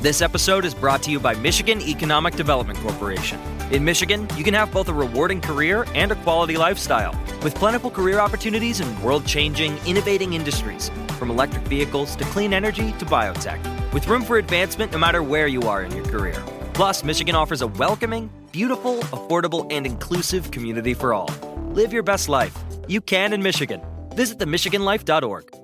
This episode is brought to you by Michigan Economic Development Corporation. In Michigan, you can have both a rewarding career and a quality lifestyle, with plentiful career opportunities in world-changing, innovating industries, from electric vehicles to clean energy to biotech, with room for advancement no matter where you are in your career. Plus, Michigan offers a welcoming, beautiful, affordable, and inclusive community for all. Live your best life. You can in Michigan. Visit themichiganlife.org.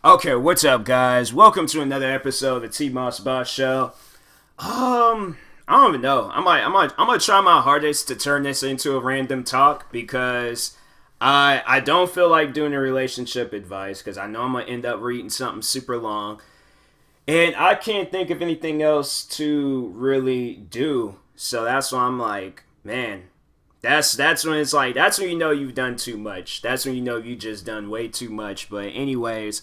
Okay, what's up, guys? Welcome to another episode of the TMossBoss show. I don't even know. I'm gonna try my hardest to turn this into a random talk because I don't feel like doing a relationship advice because I know I'm gonna end up reading something super long, and I can't think of anything else to really do. So that's why I'm like, man, that's when it's like that's when you know you've done too much. That's when you know you just done way too much. But anyways.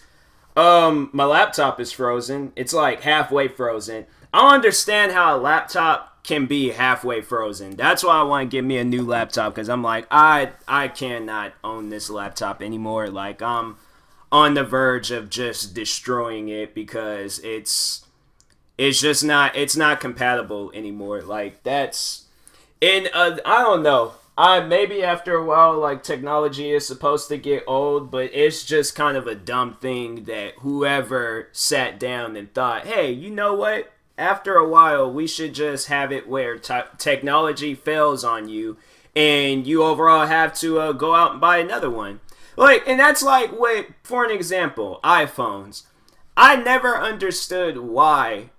My laptop is frozen. It's like halfway frozen. I don't understand how a laptop can be halfway frozen. That's why I want to get me a new laptop because I'm like, I cannot own this laptop anymore. Like, I'm on the verge of just destroying it because it's not compatible anymore. Like, that's, and I don't know. Maybe after a while, like, technology is supposed to get old, but it's just kind of a dumb thing that whoever sat down and thought, hey, you know what? After a while, we should just have it where technology fails on you, and you overall have to go out and buy another one. Like, and that's like, for an example, iPhones. I never understood why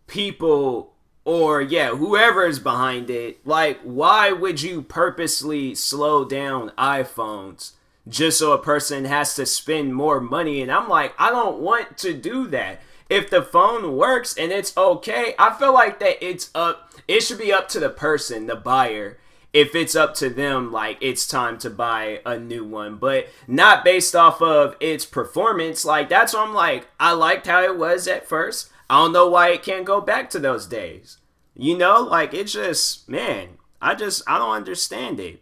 people... or, yeah, whoever is behind it, like, why would you purposely slow down iPhones just so a person has to spend more money? And I'm like, I don't want to do that. If the phone works and it's okay, I feel like that it should be up to the person, the buyer. If it's up to them, like, it's time to buy a new one, but not based off of its performance. Like, that's why I'm like, I liked how it was at first. I don't know why it can't go back to those days. You know, like, it's just, man, I don't understand it.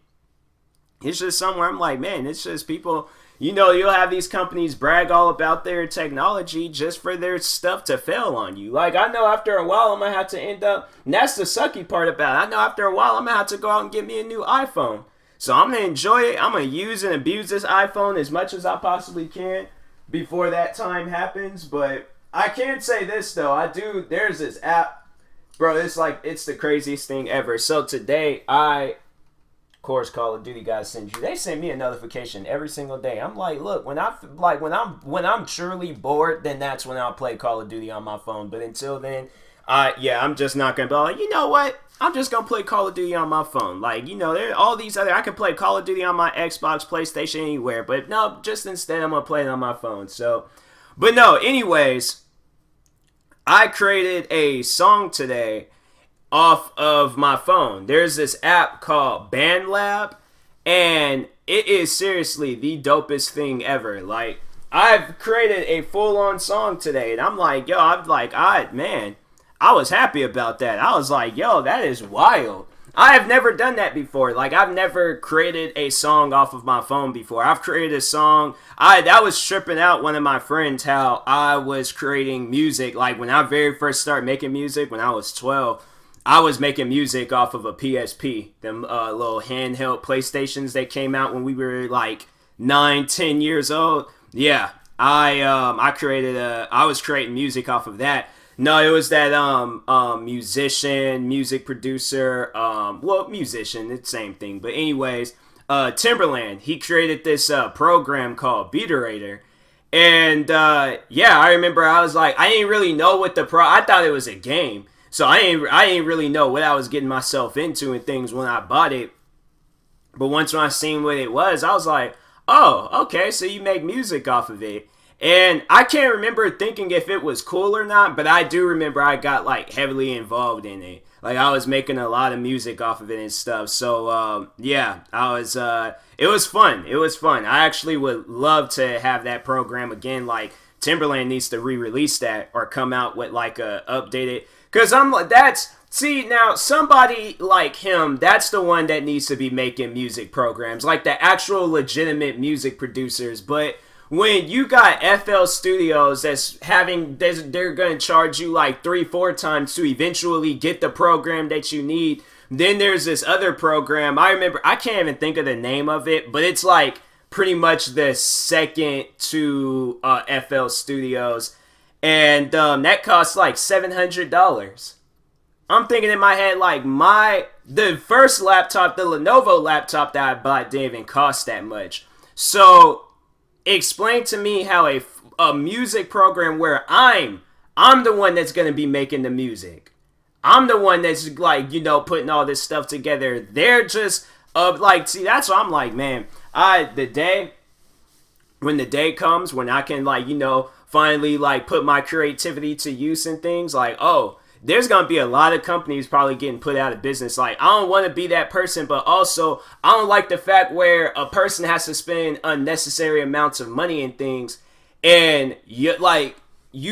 It's just somewhere I'm like, man, it's just people, you know, you'll have these companies brag all about their technology just for their stuff to fail on you. Like, I know after a while I'm going to have to end up, and that's the sucky part about it. I know after a while I'm going to have to go out and get me a new iPhone. So I'm going to enjoy it. I'm going to use and abuse this iPhone as much as I possibly can before that time happens, but... I can't say this though. There's this app, bro. It's the craziest thing ever. So today, of course, Call of Duty guys send you. They send me a notification every single day. I'm like, look, when I'm truly bored, then that's when I'll play Call of Duty on my phone. But until then, I'm just not gonna be like, you know what? I'm just gonna play Call of Duty on my phone. Like, you know, there are all these other. I can play Call of Duty on my Xbox, PlayStation, anywhere. But no, just instead, I'm gonna play it on my phone. So. But no, anyways, I created a song today off of my phone. There's this app called BandLab, and it is seriously the dopest thing ever. Like, I've created a full-on song today, and I'm like, yo, I was happy about that. I was like, yo, that is wild. I have never done that before. Like, I've never created a song off of my phone before. I've created a song. That was tripping out one of my friends how I was creating music. Like, when I very first started making music when I was 12, I was making music off of a PSP. Them little handheld PlayStations that came out when we were like 9, 10 years old. Yeah, I was creating music off of that. No, it was that musician, music producer, musician, it's the same thing. But anyways, Timberland, he created this program called Beaterator. And I remember I was like, I didn't really know what I thought it was a game. So I didn't really know what I was getting myself into and things when I bought it. But when I seen what it was, I was like, oh, okay, so you make music off of it. And I can't remember thinking if it was cool or not, but I do remember I got like heavily involved in it. Like, I was making a lot of music off of it and stuff. So, it was fun. It was fun. I actually would love to have that program again, like Timberland needs to re-release that or come out with like a updated. Because I'm like, see, now somebody like him, that's the one that needs to be making music programs, like the actual legitimate music producers. But when you got FL Studios they're going to charge you like 3-4 times to eventually get the program that you need. Then there's this other program. I remember, I can't even think of the name of it, but it's like pretty much the second to FL Studios. And that costs like $700. I'm thinking in my head, like, the first laptop, the Lenovo laptop that I bought didn't even cost that much. So, explain to me how a music program where I'm the one that's going to be making the music. I'm the one that's, like, putting all this stuff together. They're just, see, that's what I'm like, man. When the day comes, when I can, like, finally, like, put my creativity to use and things, like, oh, there's going to be a lot of companies probably getting put out of business. Like, I don't want to be that person, but also, I don't like the fact where a person has to spend unnecessary amounts of money and things, and, you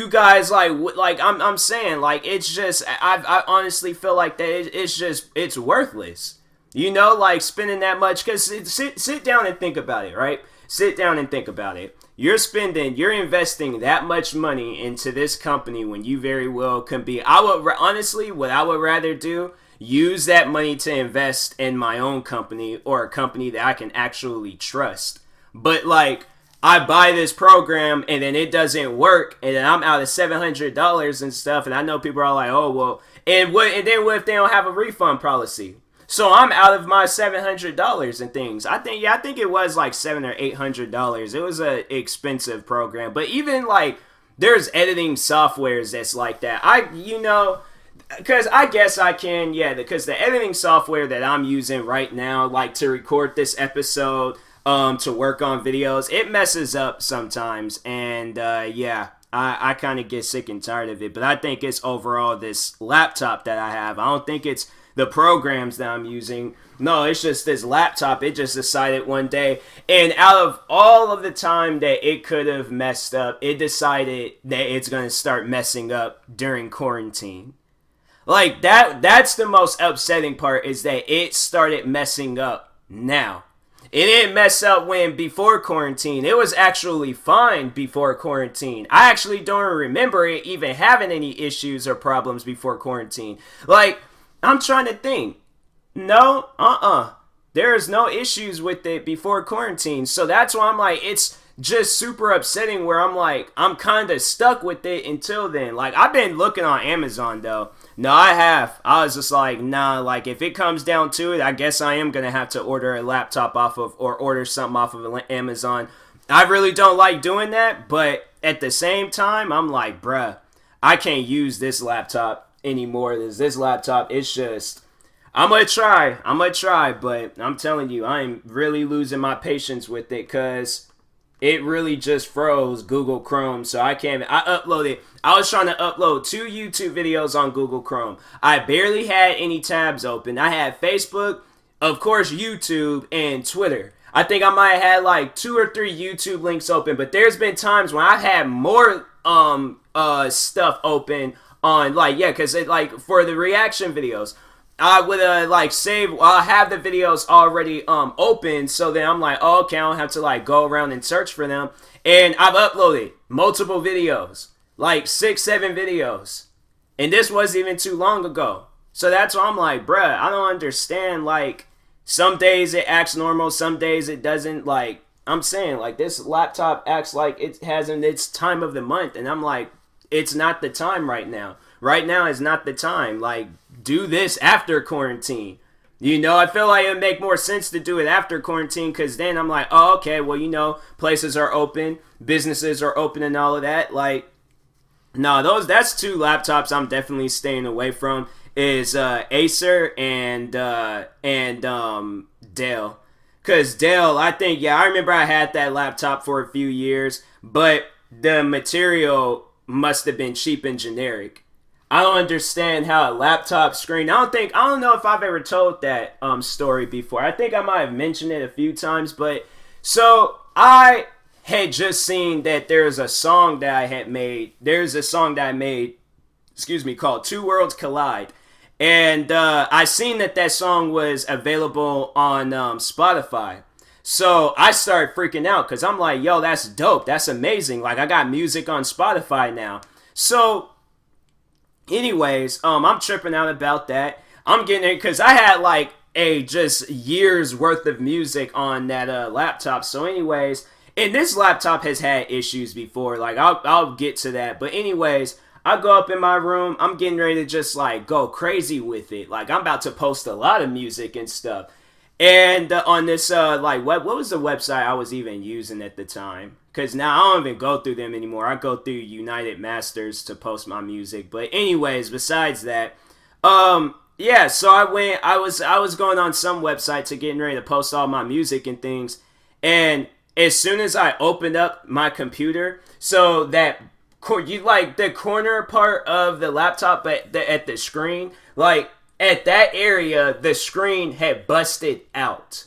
guys, I'm saying, like, it's just, I honestly feel like that it's worthless. Like, spending that much, because sit down and think about it, right? Sit down and think about it. You're investing that much money into this company when you very well can be. What I would rather do, use that money to invest in my own company or a company that I can actually trust. But like, I buy this program and then it doesn't work and then I'm out of $700 and stuff. And I know people are like, oh, well, and then what if they don't have a refund policy? So I'm out of my $700 and things. I think it was like $700 or $800. It was an expensive program. But even like, there's editing softwares that's like that. Because I guess I can, because the editing software that I'm using right now, like to record this episode, to work on videos, it messes up sometimes. And I kind of get sick and tired of it. But I think it's overall this laptop that I have. I don't think it's the programs that I'm using. No, it's just this laptop. It just decided one day, and out of all of the time that it could have messed up, it decided that it's going to start messing up during quarantine. Like, that's the most upsetting part, is that it started messing up now. It didn't mess up before quarantine. It was actually fine before quarantine. I actually don't remember it even having any issues or problems before quarantine. Like, I'm trying to think. No, there is no issues with it before quarantine. So that's why I'm like, it's just super upsetting where I'm like, I'm kind of stuck with it until then. Like, I've been looking on Amazon though. No, I have. I was just like, nah, like if it comes down to it, I guess I am going to have to order a laptop or order something off of Amazon. I really don't like doing that, but at the same time, I'm like, bruh, I can't use this laptop anymore. This laptop, it's just, I'm gonna try, but I'm telling you, I'm really losing my patience with it because it really just froze Google Chrome. So I uploaded, I was trying to upload 2 YouTube videos on Google Chrome. I barely had any tabs open. I had Facebook, of course, YouTube, and Twitter. I think I might have had like 2 or 3 YouTube links open, but there's been times when I've had more stuff open on, like, because it, like, for the reaction videos, I would I'll have the videos already open, so then I'm like, oh, okay, I don't have to like go around and search for them. And I've uploaded multiple videos, like 6-7 videos, and this wasn't even too long ago. So that's why I'm like, bruh, I don't understand. Like, some days it acts normal, some days it doesn't. Like, I'm saying, like, this laptop acts like it hasn't its time of the month, and I'm like, it's not the time right now. Right now is not the time. Like, do this after quarantine. I feel like it would make more sense to do it after quarantine, because then I'm like, oh, okay, well, places are open, businesses are open and all of that. Like, no, that's 2 laptops I'm definitely staying away from, is Acer and Dell. Because Dell, I think, I remember I had that laptop for a few years, but the material must have been cheap and generic. I don't understand how a laptop screen, I don't know if I've ever told that story before. I think I might have mentioned it a few times, but so I had just seen that there's a song that I had made. There's a song that I made, called Two Worlds Collide. And I seen that song was available on Spotify. So I started freaking out because I'm like, yo, that's dope. That's amazing. Like, I got music on Spotify now. So, anyways, I'm tripping out about that. I'm getting it because I had like a just years worth of music on that laptop. So, anyways, and this laptop has had issues before. Like, I'll get to that. But anyways, I go up in my room. I'm getting ready to just like go crazy with it. Like, I'm about to post a lot of music and stuff. And on this, what was the website I was even using at the time? Because now I don't even go through them anymore. I go through United Masters to post my music. But anyways, besides that, yeah. So I was going on some website to getting ready to post all my music and things. And as soon as I opened up my computer, so that you like the corner part of the laptop at the screen, like. At that area, the screen had busted out.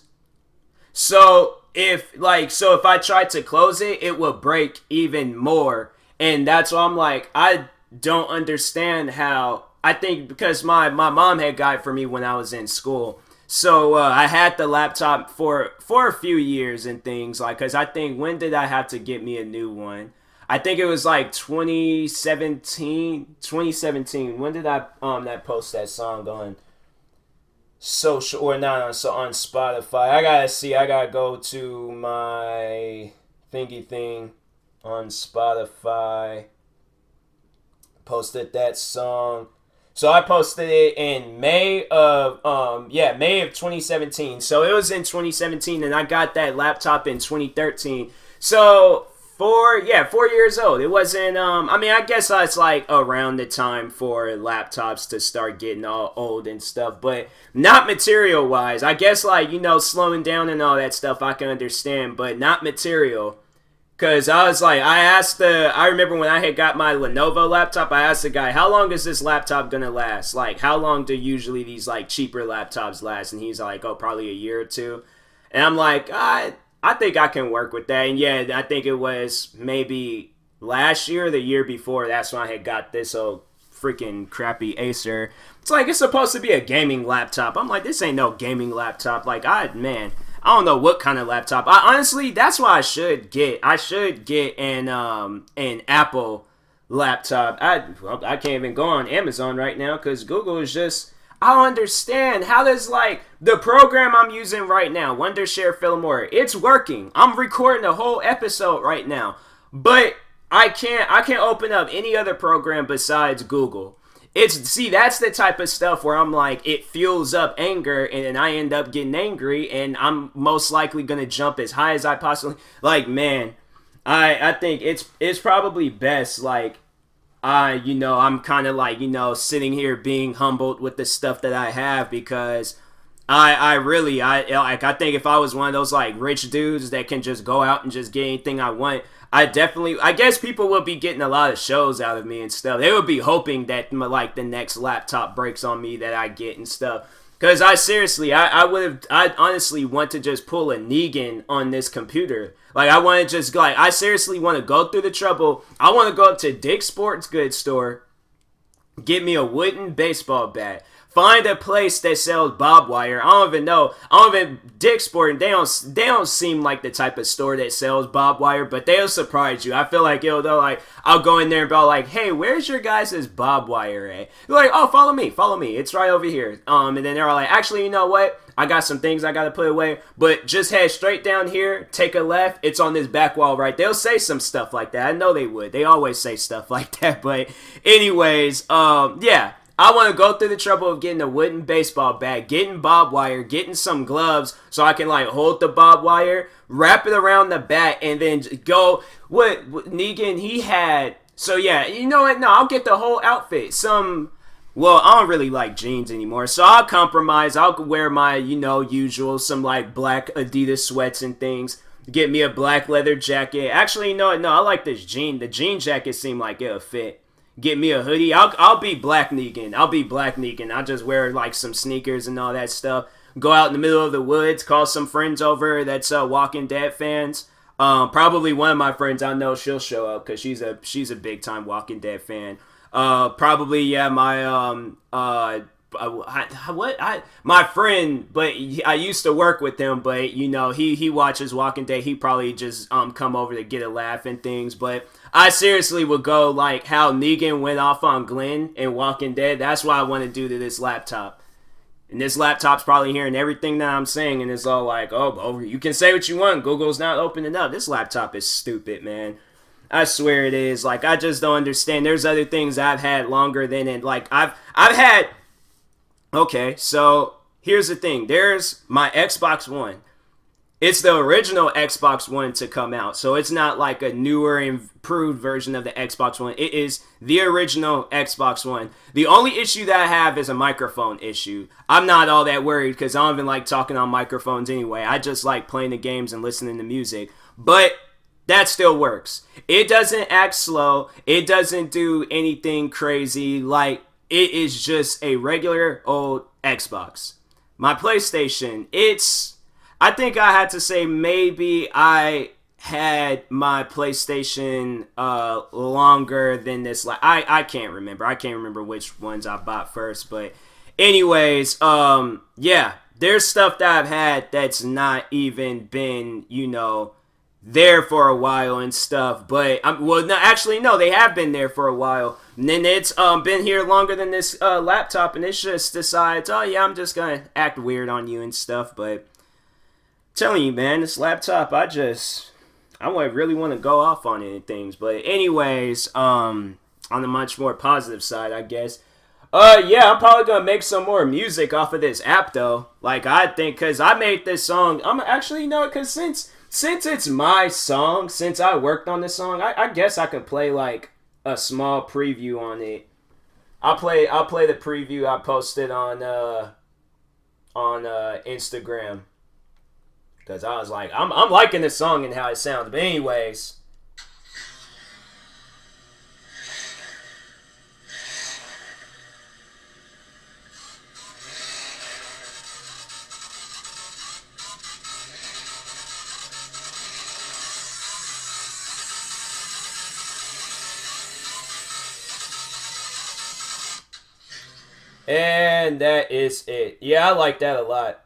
So if I tried to close it, it would break even more. And that's why I'm like, I don't understand how. I think because my mom had got it for me when I was in school. So I had the laptop for a few years and things, like, because I think, when did I have to get me a new one? I think it was like 2017. When did I post that song on social or not? So on Spotify. I gotta go to my thingy thing on Spotify. Posted that song. So I posted it in May of 2017. So it was in 2017, and I got that laptop in 2013. So 4 years old. It wasn't, I guess that's like around the time for laptops to start getting all old and stuff, but not material wise. I guess, like, slowing down and all that stuff I can understand, but not material. Cause I was like, I remember when I had got my Lenovo laptop, I asked the guy, how long is this laptop gonna last? Like, how long do usually these like cheaper laptops last? And he's like, oh, probably a year or two. And I'm like, I think I can work with that. And yeah, I think it was maybe last year or the year before. That's when I had got this old freaking crappy Acer. It's like, it's supposed to be a gaming laptop. I'm like, this ain't no gaming laptop. Like, I don't know what kind of laptop. Honestly, that's what I should get. I should get an Apple laptop. I can't even go on Amazon right now because Google is just... I don't understand. How does, like, the program I'm using right now, Wondershare Fillmore, it's working. I'm recording a whole episode right now. But I can't open up any other program besides Google. That's the type of stuff where I'm like, it fuels up anger, and then I end up getting angry, and I'm most likely going to jump as high as I possibly... Like, man, I think it's probably best, like, I'm kind of like, sitting here being humbled with the stuff that I have, because I think if I was one of those like rich dudes that can just go out and just get anything I want, I guess people would be getting a lot of shows out of me and stuff. They would be hoping that like the next laptop breaks on me that I get and stuff. Because I honestly want to just pull a Negan on this computer. Like, I seriously want to go through the trouble. I want to go up to Dick's Sports Goods store, get me a wooden baseball bat, find a place that sells barbed wire. Dick's Sport, they don't seem like the type of store that sells barbed wire, but they'll surprise you. I feel like, I'll go in there and be like, hey, where's your guys' barbed wire at? They're like, oh, follow me. It's right over here. And then they're like, actually, you know what? I got some things I got to put away, but just head straight down here, take a left. It's on this back wall, right? They'll say some stuff like that. I know they would. They always say stuff like that. But anyways, yeah. I want to go through the trouble of getting a wooden baseball bat, getting barbed wire, getting some gloves so I can like hold the barbed wire, wrap it around the bat, and then go. What Negan he had. So yeah, you know what? No, I'll get the whole outfit. Well, I don't really like jeans anymore, so I'll compromise. I'll wear my, usual, some like black Adidas sweats and things. Get me a black leather jacket. Actually, no, I like this jean. The jean jacket seemed like it'll fit. Get me a hoodie. I'll be Black Negan. I'll just wear like some sneakers and all that stuff. Go out in the middle of the woods. Call some friends over that's Walking Dead fans. Probably one of my friends, I know she'll show up because she's a big time Walking Dead fan. Probably yeah, my friend, but I used to work with him, but you know he watches Walking Dead. He probably just come over to get a laugh and things. But I seriously would go like how Negan went off on Glenn in Walking Dead. That's what I want to do to this laptop. And this laptop's probably hearing everything that I'm saying, and it's all like, oh, you can say what you want. Google's not opening up. This laptop is stupid, man. I swear it is. Like, I just don't understand. There's other things I've had longer than it. Like, I've had... Okay, so here's the thing. There's my Xbox One. It's the original Xbox One to come out. So it's not like a newer, improved version of the Xbox One. It is the original Xbox One. The only issue that I have is a microphone issue. I'm not all that worried because I don't even like talking on microphones anyway. I just like playing the games and listening to music. But that still works. It doesn't act slow. It doesn't do anything crazy. Like, it is just a regular old Xbox. My PlayStation, I think I had to say maybe I had my PlayStation longer than this. Like, I can't remember. I can't remember which ones I bought first. But anyways, yeah, there's stuff that I've had that's not even been, there for a while and stuff. But, no, they have been there for a while. And then it's been here longer than this laptop. And it just decides, oh, yeah, I'm just going to act weird on you and stuff. But telling you, man, this laptop, I really want to go off on it and things. But anyways, on the much more positive side, I guess. Yeah, I'm probably gonna make some more music off of this app though. Like, I think, cause I made this song. I'm actually, cause since it's my song, since I worked on this song, I guess I could play like a small preview on it. I'll play the preview I posted on Instagram. Because I was like, I'm liking this song and how it sounds. But anyways. And that is it. Yeah, I like that a lot.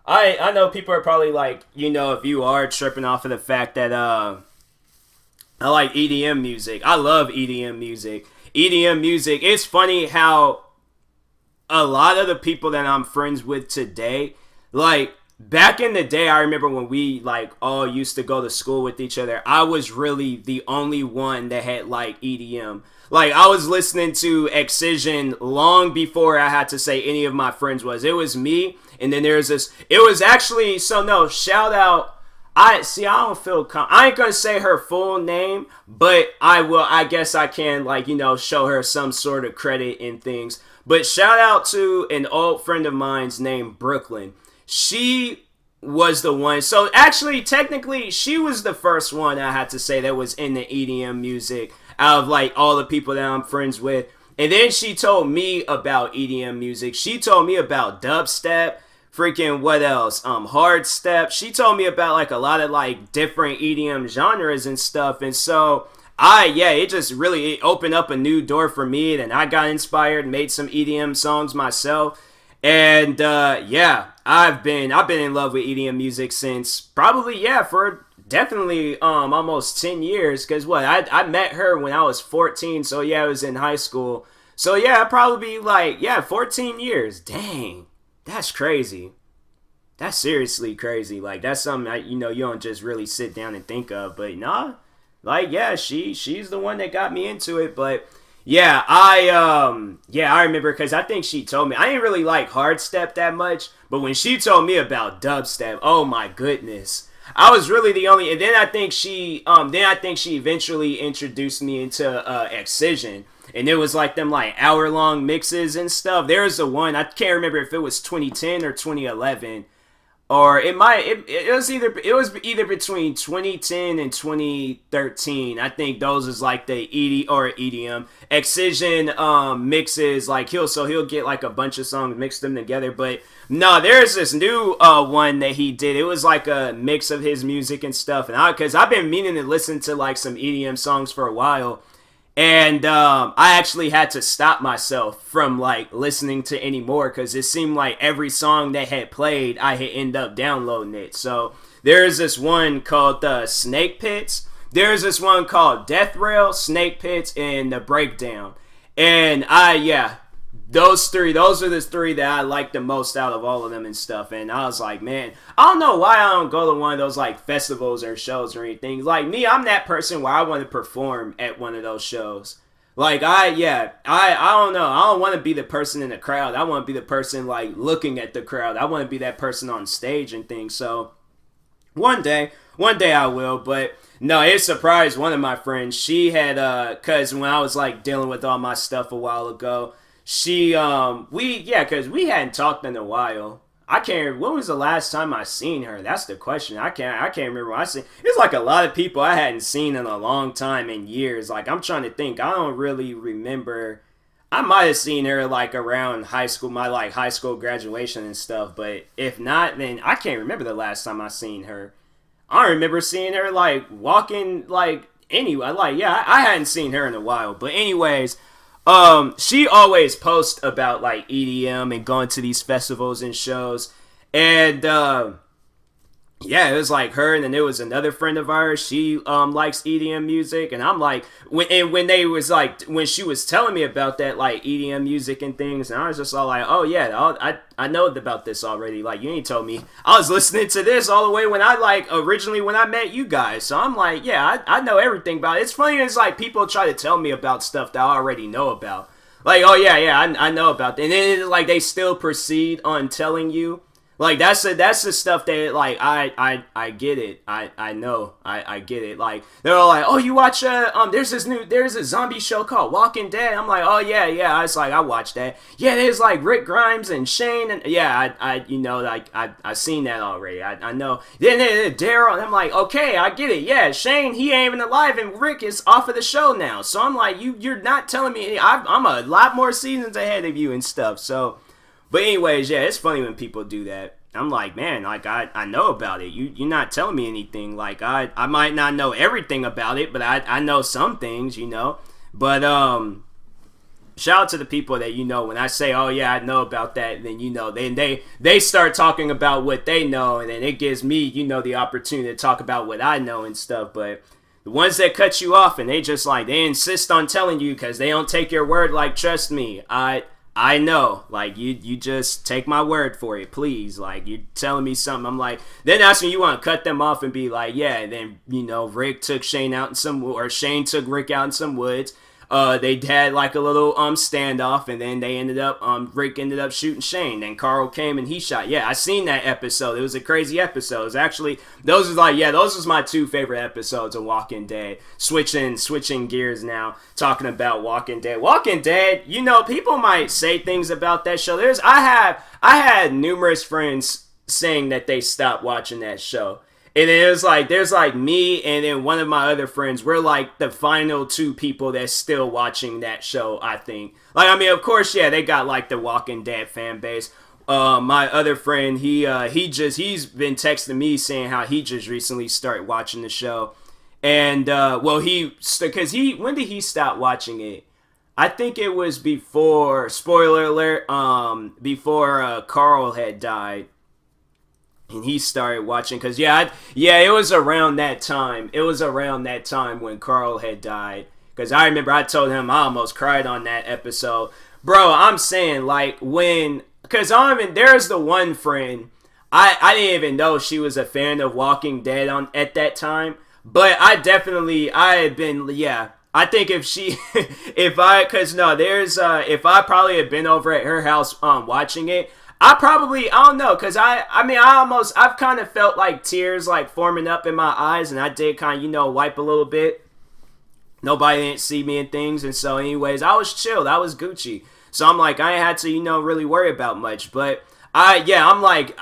I know people are probably like, if you are tripping off of the fact that I like EDM music. I love EDM music. EDM music, it's funny how a lot of the people that I'm friends with today, like, back in the day, I remember when we, like, all used to go to school with each other, I was really the only one that had, like, EDM. Like, I was listening to Excision long before I had to say any of my friends was. It was me, and then there's this, it was actually, so no, shout out, I don't feel, I ain't gonna say her full name, but I guess I can, like, show her some sort of credit in things. But shout out to an old friend of mine's named Brooklyn. She was the one, so actually, technically, she was the first one I had to say that was in the EDM music out of, like, all the people that I'm friends with. And then she told me about EDM music. She told me about dubstep, freaking what else? Hard step. She told me about, like, a lot of, like, different EDM genres and stuff. And so it just really, it opened up a new door for me. And I got inspired and made some EDM songs myself. And I've been in love with EDM music since probably, for definitely almost 10 years. Because I met her when I was 14. So yeah, I was in high school. So yeah, probably like, 14 years. Dang, that's crazy. That's seriously crazy. Like, that's something you don't just really sit down and think of. But nah, like, yeah, she's the one that got me into it. But yeah, I remember because I think she told me I didn't really like hard step that much, but when she told me about dubstep, oh my goodness, I was really the only. And then I think she eventually introduced me into Excision, and it was like them like hour-long mixes and stuff. There's the one I can't remember if it was 2010 or 2011. or it was either between 2010 and 2013. I think those is like the EDM Excision mixes. Like he'll get like a bunch of songs, mix them together. But no, there's this new one that he did. It was like a mix of his music and stuff. And because I've been meaning to listen to like some EDM songs for a while. And I actually had to stop myself from like listening to any more because it seemed like every song that had played, I had ended up downloading it. So there's this one called Snake Pits. There's this one called Death Rail, Snake Pits, and The Breakdown. And those are the three that I like the most out of all of them and stuff. And I was like, man, I don't know why I don't go to one of those like festivals or shows or anything. Like me, I'm that person where I want to perform at one of those shows. Like I don't know. I don't want to be the person in the crowd. I want to be the person like looking at the crowd. I want to be that person on stage and things. So one day I will. But no, it surprised one of my friends. She had cause when I was like dealing with all my stuff a while ago. Because we hadn't talked in a while. When was the last time I seen her? That's the question. I can't remember when I seen. It's like a lot of people I hadn't seen in a long time, in years. Like, I'm trying to think. I don't really remember. I might have seen her like around high school, my like high school graduation and stuff. But if not, then I can't remember the last time I seen her. I don't remember seeing her like walking like anyway. Like, yeah, I hadn't seen her in a while. But anyways. She always posts about like EDM and going to these festivals and shows, and it was like her, and then there was another friend of ours. She likes EDM music, and I'm like, when she was telling me about that like EDM music and things, and I was just all like, oh yeah, I know about this already. Like, you ain't told me. I was listening to this all the way when I met you guys. So I'm like, yeah, I know everything about it. It's funny, it's like people try to tell me about stuff that I already know about. Like, oh yeah, I know about that. And then like they still proceed on telling you. Like, that's the stuff that, like, I get it. I know. I get it. Like, they're all like, oh, you watch, there's a zombie show called Walking Dead. I'm like, oh, yeah. I was like, I watched that. Yeah, there's, like, Rick Grimes and Shane. And, yeah, I seen that already. I know. Then Daryl, and I'm like, okay, I get it. Yeah, Shane, he ain't even alive, and Rick is off of the show now. So I'm like, you're not telling me. I'm a lot more seasons ahead of you and stuff. So... But anyways, yeah, it's funny when people do that. I'm like, man, like, I know about it. You're not telling me anything. Like, I might not know everything about it, but I know some things, you know. But, shout out to the people that, you know, when I say, oh, yeah, I know about that, then, you know, then they start talking about what they know, and then it gives me, you know, the opportunity to talk about what I know and stuff. But the ones that cut you off and they just, like, they insist on telling you because they don't take your word, like, trust me, I know, like, you just take my word for it, please. Like, you're telling me something. I'm like, then that's when you want to cut them off and be like, yeah, and then, you know, Rick took Shane out in some, or Shane took Rick out in some woods. They had like a little standoff, and then they ended up Rick ended up shooting Shane. Then Carl came and he shot. Yeah, I seen that episode. It was a crazy episode. It was actually those was my two favorite episodes of Walking Dead. Switching gears now, talking about Walking Dead. Walking Dead, you know, people might say things about that show. I had numerous friends saying that they stopped watching that show. And it was like, there's like me and then one of my other friends. We're like the final two people that's still watching that show, I think. Like, I mean, of course, yeah, they got like the Walking Dead fan base. My other friend, he's been texting me saying how he just recently started watching the show. And, when did he stop watching it? I think it was before, spoiler alert, before Carl had died. And he started watching, because, it was around that time. It was around that time when Carl had died. Because I remember I told him I almost cried on that episode. Bro, I'm saying, like, because there's the one friend, I didn't even know she was a fan of Walking Dead at that time. But I think if I probably had been over at her house watching it, I don't know, because I've kind of felt like tears like forming up in my eyes, and I did kind of, you know, wipe a little bit. Nobody didn't see me and things, and so anyways, I was chilled, I was Gucci. So I'm like, I ain't had to, you know, really worry about much, but I'm like,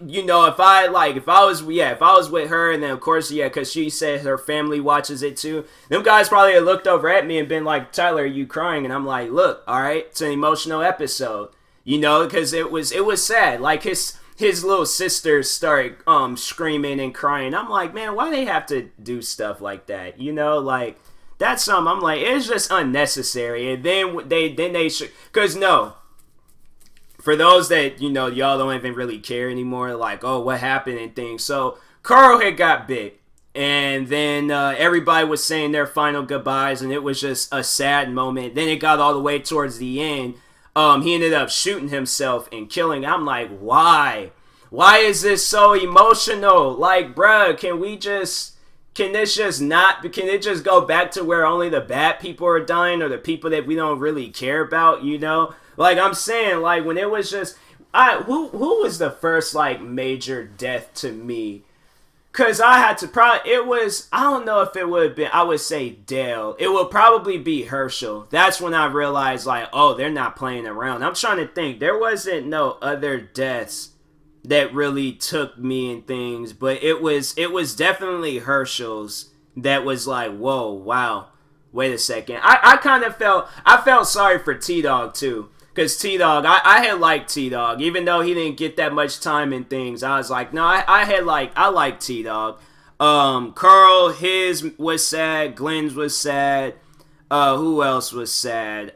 if I was with her, and then of course, because she said her family watches it too, them guys probably had looked over at me and been like, Tyler, are you crying? And I'm like, look, all right, it's an emotional episode, because it was sad. Like his little sisters started screaming and crying. I'm like, man, why they have to do stuff like that? Like that's something. I'm like, it's just unnecessary. And then they should, because no. For those that, y'all don't even really care anymore, like, oh, what happened and things. So, Carl had got bit. And then everybody was saying their final goodbyes, and it was just a sad moment. Then it got all the way towards the end. He ended up shooting himself and killing. I'm like, why? Why is this so emotional? Like, bruh, can it just go back to where only the bad people are dying, or the people that we don't really care about, Like, I'm saying, like, when it was just, who was the first, like, major death to me? Because I had to I don't know if it would have been, I would say Dale. It would probably be Herschel. That's when I realized, like, oh, they're not playing around. I'm trying to think. There wasn't no other deaths that really took me and things, but it was definitely Herschel's that was like, whoa, wow, wait a second. I felt sorry for T-Dog too, because T-Dog, I had liked T-Dog, even though he didn't get that much time and things. I was like, no, I like T-Dog. Carl, his was sad, Glenn's was sad, who else was sad?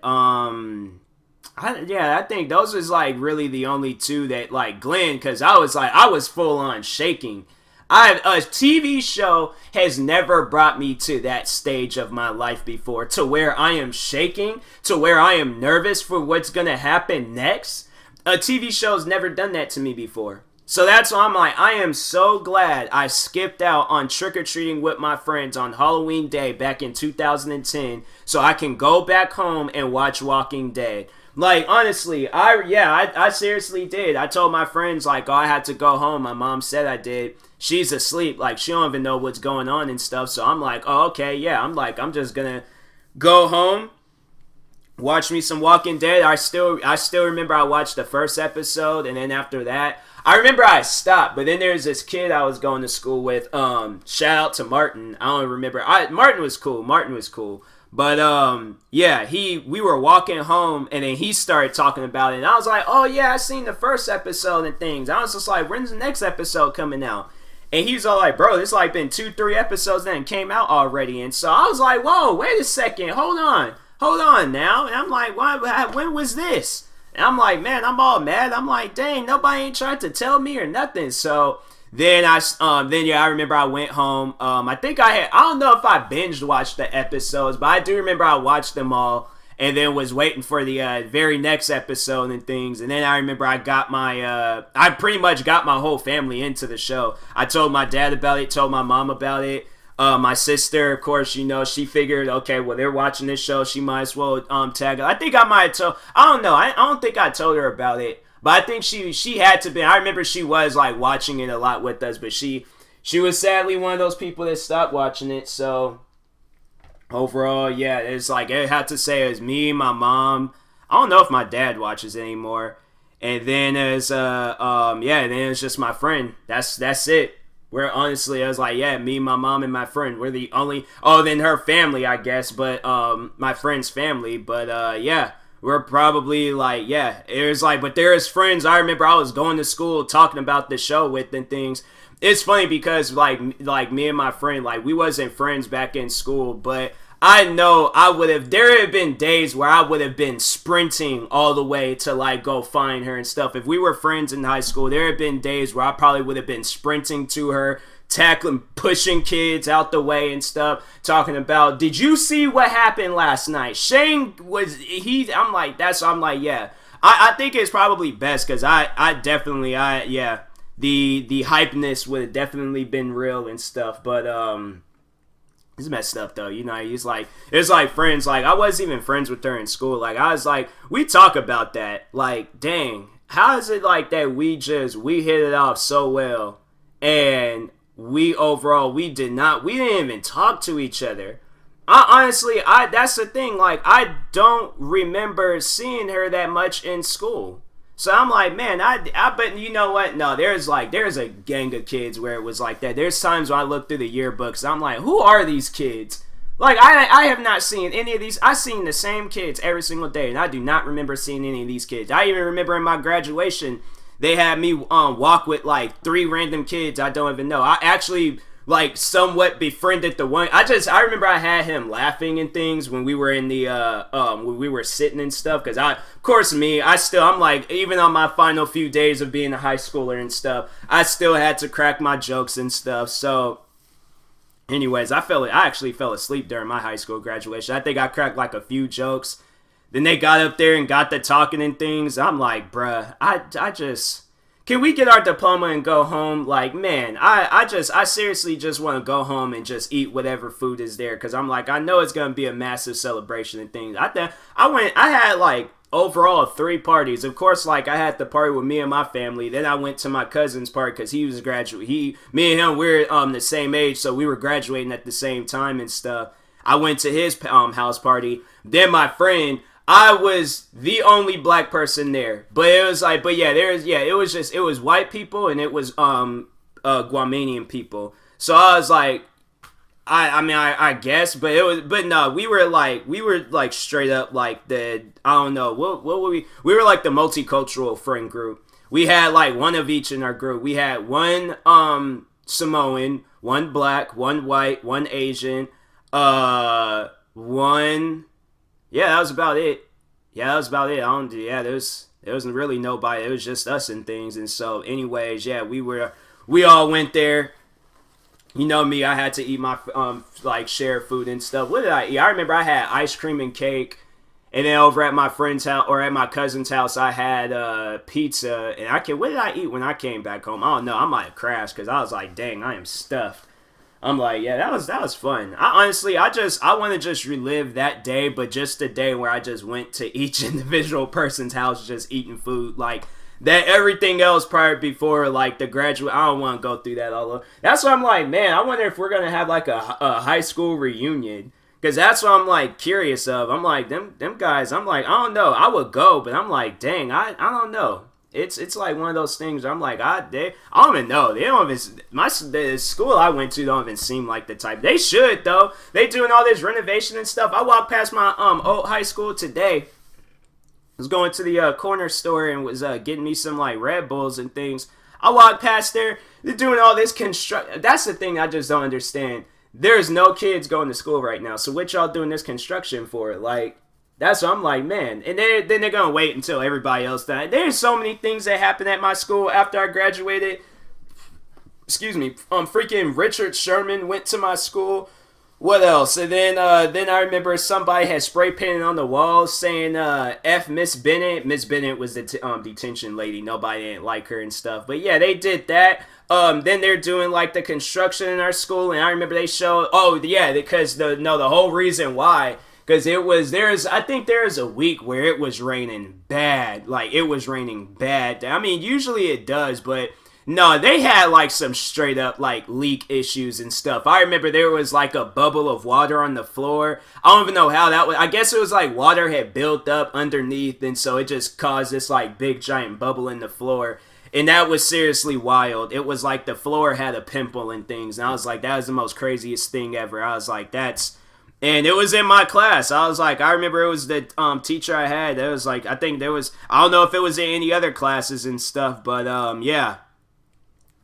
I think those was like really the only two that, like, Glenn, because I was full on shaking. A TV show has never brought me to that stage of my life before, to where I am shaking, to where I am nervous for what's gonna happen next. A TV show's never done that to me before. So that's why I'm like, I am so glad I skipped out on trick-or-treating with my friends on Halloween Day back in 2010, so I can go back home and watch Walking Dead. Like, honestly, I seriously did. I told my friends, like, oh, I had to go home. My mom said I did. She's asleep. Like, she don't even know what's going on and stuff. So I'm like, oh, okay, yeah. I'm just gonna go home, watch me some Walking Dead. I still remember I watched the first episode, and then after that, I remember I stopped. But then there's this kid I was going to school with. Shout out to Martin. I don't remember. Martin was cool. But we were walking home, and then he started talking about it, and I was like, oh yeah, I seen the first episode and things. I was just like, when's the next episode coming out? And he's all like, bro, it's like been 2-3 episodes that came out already. And so I was like, whoa, wait a second, hold on now. And I'm like, when was this? And I'm like, man, I'm all mad. I'm like, dang, nobody ain't tried to tell me or nothing. So Then I remember I went home. I don't know if I binged watched the episodes, but I do remember I watched them all and then was waiting for the very next episode and things. And then I remember I pretty much got my whole family into the show. I told my dad about it, told my mom about it. My sister, of course, she figured, okay, well, they're watching this show, she might as well tag it. I think I might have told, I don't know, I don't think I told her about it. But I think she had to be. I remember she was like watching it a lot with us, but she was sadly one of those people that stopped watching it. So overall, yeah, it's like I had to say it was me, my mom. I don't know if my dad watches it anymore. And then then it's just my friend. That's it. We're honestly, I was like, yeah, me, my mom, and my friend. We're the only. Oh, then her family, I guess, but my friend's family. But yeah. We're probably like, yeah, it was like, but there's friends I remember I was going to school talking about the show with and things. It's funny because like me and my friend, like we wasn't friends back in school, but I know there have been days where I would have been sprinting all the way to like go find her and stuff. If we were friends in high school, there have been days where I probably would have been sprinting to her, tackling, pushing kids out the way and stuff, talking about, did you see what happened last night? Shane I'm like, yeah. I think it's probably best because the hypeness would have definitely been real and stuff, but it's messed up though, it's like friends, like I wasn't even friends with her in school, like I was like, we talk about that, like, dang, how is it like that we hit it off so well, and we didn't even talk to each other. Honestly, that's the thing. Like, I don't remember seeing her that much in school. So I'm like, man, I bet, you know what? No, there's a gang of kids where it was like that. There's times when I look through the yearbooks, I'm like, who are these kids? Like, I have not seen any of these. I've seen the same kids every single day, and I do not remember seeing any of these kids. I even remember in my graduation, they had me walk with like 3 random kids I don't even know. I actually like somewhat befriended the one. I remember I had him laughing and things when we were in the when we were sitting and stuff, because I'm like, even on my final few days of being a high schooler and stuff, I still had to crack my jokes and stuff. So anyways, I actually fell asleep during my high school graduation. I think I cracked like a few jokes. Then they got up there and got the talking and things. I'm like, bruh, can we get our diploma and go home? Like, man, I seriously just want to go home and just eat whatever food is there. Because I'm like, I know it's going to be a massive celebration and things. I had like overall 3 parties. Of course, like I had the party with me and my family. Then I went to my cousin's party because he was a graduate. Me and him, we're the same age. So we were graduating at the same time and stuff. I went to his house party. Then my friend, I was the only black person there, but it was like, it was white people and it was Guamanian people. So I was like, I guess, but no, we were like straight up like I don't know, what were we were like the multicultural friend group. We had like one of each in our group. We had one Samoan, one black, one white, one Asian, one. Yeah, that was about it. There wasn't really nobody. It was just us and things. And so, anyways, yeah, we all went there. You know me, I had to eat my like share food and stuff. What did I eat? I remember I had ice cream and cake, and then over at my friend's house or at my cousin's house, I had pizza. And what did I eat when I came back home? I don't know. I might have crashed because I was like, dang, I am stuffed. I'm like, yeah, that was fun. I want to just relive that day, but just the day where I just went to each individual person's house just eating food. Like, that everything else before like the graduate, I don't want to go through that all over. That's why I'm like, man, I wonder if we're going to have like a high school reunion. Because that's what I'm like curious of. I'm like, them guys, I'm like, I don't know. I would go, but I'm like, dang, I don't know. It's like one of those things where I'm like, I don't even know. They don't even, the school I went to don't even seem like the type. They should, though. They doing all this renovation and stuff. I walked past my old high school today. I was going to the corner store and was getting me some like Red Bulls and things. I walked past there. They're doing all this construction. That's the thing I just don't understand. There's no kids going to school right now. So what y'all doing this construction for? Like, that's what I'm like, man. And then they're going to wait until everybody else does. There's so many things that happened at my school after I graduated. Excuse me. Freaking Richard Sherman went to my school. What else? And then I remember somebody had spray painted on the walls saying F Miss Bennett. Miss Bennett was the detention lady. Nobody didn't like her and stuff. But yeah, they did that. Then they're doing like the construction in our school. And I remember they showed, because the whole reason why. Because I think there is a week where it was raining bad. Like, it was raining bad. I mean, usually it does, but no, they had like some straight up like leak issues and stuff. I remember there was like a bubble of water on the floor. I don't even know how that was. I guess it was like water had built up underneath, and so it just caused this like big giant bubble in the floor. And that was seriously wild. It was like the floor had a pimple and things. And I was like, that was the most craziest thing ever. I was like, and it was in my class. I was like, I remember it was the teacher I had. It was like, I think I don't know if it was in any other classes and stuff, but yeah.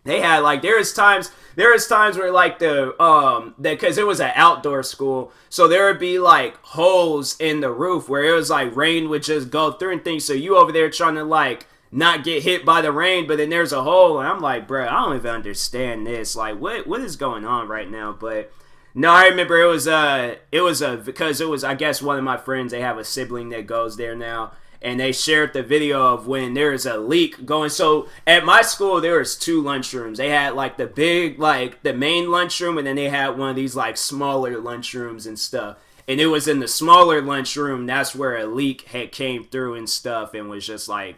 They had like, there was times where like because it was an outdoor school, so there would be like holes in the roof where it was like rain would just go through and things. So you over there trying to like not get hit by the rain, but then there's a hole, and I'm like, bro, I don't even understand this. Like, what is going on right now? But no, I remember because it was, I guess, one of my friends, they have a sibling that goes there now, and they shared the video of when there's a leak going. So at my school, there was 2 lunchrooms. They had like the big, like the main lunchroom, and then they had one of these like smaller lunchrooms and stuff. And it was in the smaller lunchroom, that's where a leak had came through and stuff, and was just like,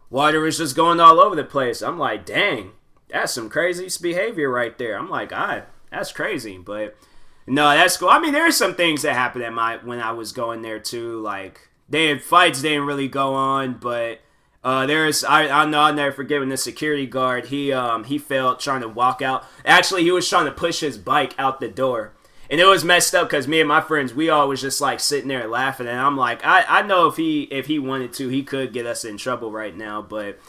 water was just going all over the place. I'm like, dang, that's some crazy behavior right there. I'm like, that's crazy, but no, that's cool. I mean, there are some things that happened when I was going there too. Like, fights didn't really go on, but I know I'll never forget when the security guard he fell trying to walk out. Actually, he was trying to push his bike out the door, and it was messed up because me and my friends we all was just like sitting there laughing, and I'm like, I know if he wanted to, he could get us in trouble right now. But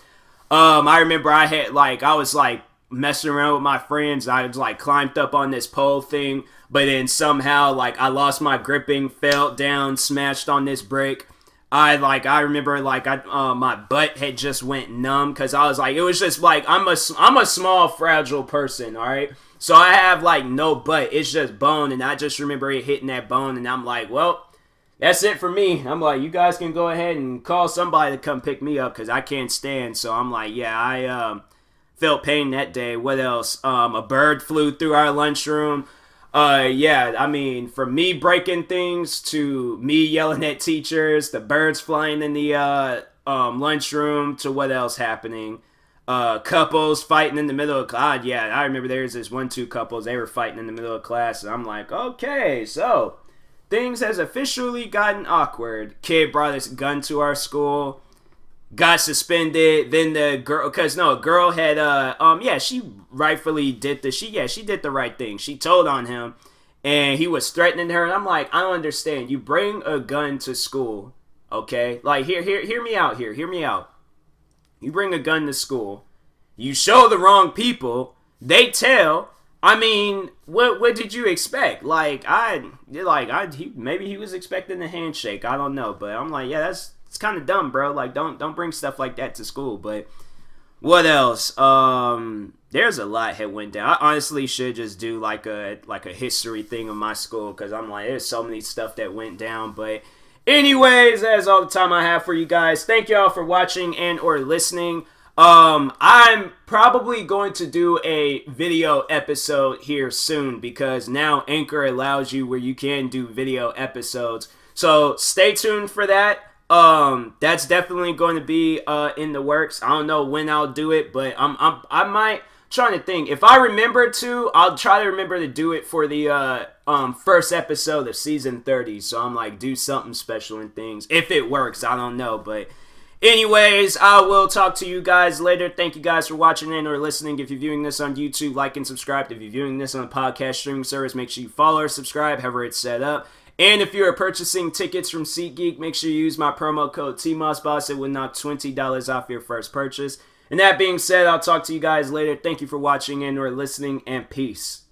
I remember I was like messing around with my friends. I was like climbed up on this pole thing, but then somehow like I lost my gripping, fell down, smashed on this brick. I remember my butt had just went numb because I was like, it was just like I'm a small fragile person, all right, so I have like no butt, it's just bone, and I just remember it hitting that bone, and I'm like, well, that's it for me. I'm like, you guys can go ahead and call somebody to come pick me up because I can't stand. So I'm like, yeah, I felt pain that day. What else? A bird flew through our lunchroom. Yeah, I mean, from me breaking things to me yelling at teachers, the birds flying in the lunchroom, to what else happening? Couples fighting in the middle of class. Yeah, I remember there was this 1-2 couples, they were fighting in the middle of class, and I'm like, okay, so things has officially gotten awkward. Kid brought his gun to our school, got suspended. Then the girl, a girl had she rightfully did she did the right thing. She told on him, and he was threatening her. And I'm like, I don't understand. You bring a gun to school, okay? Like, hear me out here. Hear me out. You bring a gun to school. You show the wrong people. They tell. I mean, what did you expect? Maybe he was expecting a handshake. I don't know, but I'm like, yeah, it's kind of dumb, bro. Like, don't bring stuff like that to school. But what else? There's a lot that went down. I honestly should just do like a history thing of my school, because I'm like, there's so many stuff that went down. But anyways, that's all the time I have for you guys. Thank y'all for watching and or listening. I'm probably going to do a video episode here soon, because now Anchor allows you where you can do video episodes. So stay tuned for that. That's definitely going to be in the works. I don't know when I'll do it, but I might trying to think. If I remember to, I'll try to remember to do it for the first episode of season 30. So I'm like, do something special and things. If it works, I don't know, but anyways, I will talk to you guys later. Thank you guys for watching and or listening. If you're viewing this on YouTube, like and subscribe. If you're viewing this on a podcast streaming service, make sure you follow or subscribe, however it's set up. And if you're purchasing tickets from SeatGeek, make sure you use my promo code TMossBoss. It will knock $20 off your first purchase. And that being said, I'll talk to you guys later. Thank you for watching and or listening, and peace.